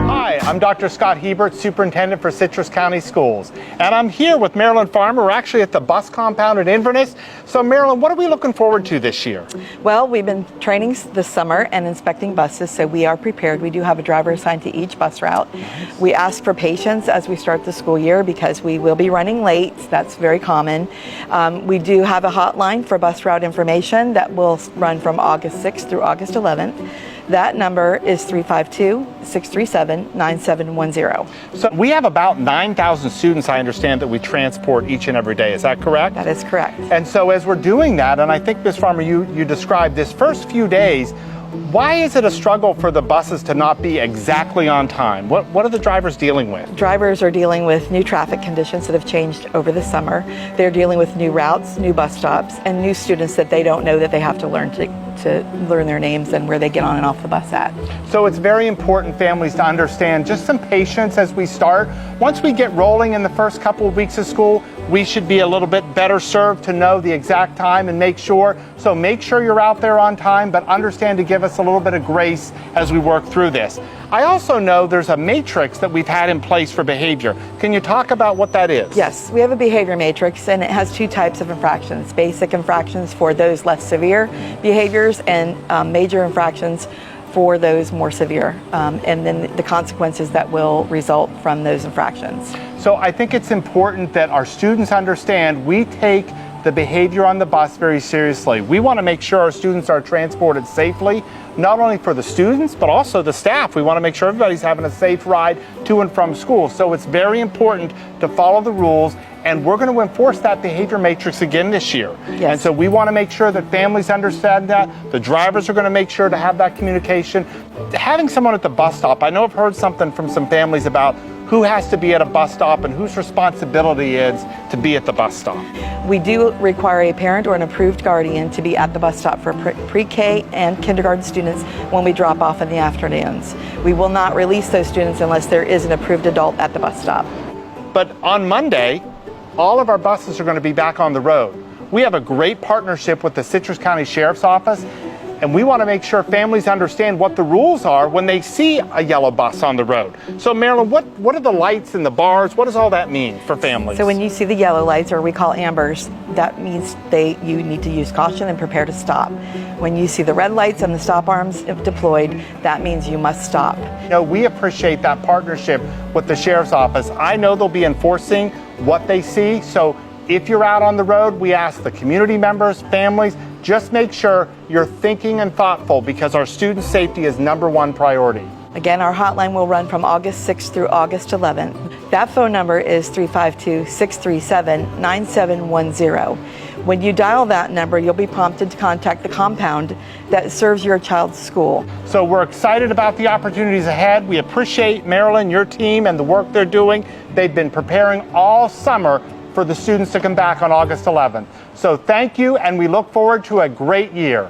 Hi, I'm Dr. Scott Hebert, Superintendent for Citrus County Schools. And I'm here with Marilyn Farmer. We're actually at the bus compound at Inverness. So Marilyn, what are we looking forward to this year? Well, we've been training this summer and inspecting buses, so we are prepared. We do have a driver assigned to each bus route. Nice. We ask for patience as we start the school year because we will be running late. That's very common. We do have a hotline for bus route information that will run from August 6th through August 11th. That number is 352-637-9710. So we have about 9,000 students, I understand, that we transport each and every day. Is that correct? That is correct. And so as we're doing that, and I think, Ms. Farmer, you described this first few days, why is it a struggle for the buses to not be exactly on time? What are the drivers dealing with? Drivers are dealing with new traffic conditions that have changed over the summer. They're dealing with new routes, new bus stops, and new students that they don't know that they have to learn to learn their names and where they get on and off the bus at. So it's very important, families, to understand just some patience as we start. Once we get rolling in the first couple of weeks of school, we should be a little bit better served to know the exact time and make sure. So make sure you're out there on time, but understand to give us a little bit of grace as we work through this. I also know there's a matrix that we've had in place for behavior. Can you talk about what that is? Yes, we have a behavior matrix, and it has two types of infractions. Basic infractions for those less severe behaviors, and major infractions for those more severe, and then the consequences that will result from those infractions. So I think it's important that our students understand we take the behavior on the bus very seriously. We want to make sure our students are transported safely, not only for the students, but also the staff. We want to make sure everybody's having a safe ride to and from school. So it's very important to follow the rules, and we're going to enforce that behavior matrix again this year. Yes. And so we want to make sure that families understand that. The drivers are going to make sure to have that communication. Having someone at the bus stop, I know I've heard something from some families about who has to be at a bus stop and whose responsibility is to be at the bus stop. We do require a parent or an approved guardian to be at the bus stop for pre-K and kindergarten students when we drop off in the afternoons. We will not release those students unless there is an approved adult at the bus stop. But on Monday, all of our buses are going to be back on the road. We have a great partnership with the Citrus County Sheriff's Office, and we want to make sure families understand what the rules are when they see a yellow bus on the road. So Marilyn, what are the lights and the bars? What does all that mean for families? So when you see the yellow lights, or we call ambers, that means you need to use caution and prepare to stop. When you see the red lights and the stop arms deployed, that means you must stop. You know, we appreciate that partnership with the Sheriff's Office. I know they'll be enforcing what they see. So if you're out on the road, we ask the community members, families, just make sure you're thinking and thoughtful, because our student safety is #1 priority. Again, our hotline will run from August 6th through August 11th. That phone number is 352-637-9710. When you dial that number, you'll be prompted to contact the compound that serves your child's school. So we're excited about the opportunities ahead. We appreciate Marilyn, your team, and the work they're doing. They've been preparing all summer for the students to come back on August 11th. So thank you, and we look forward to a great year.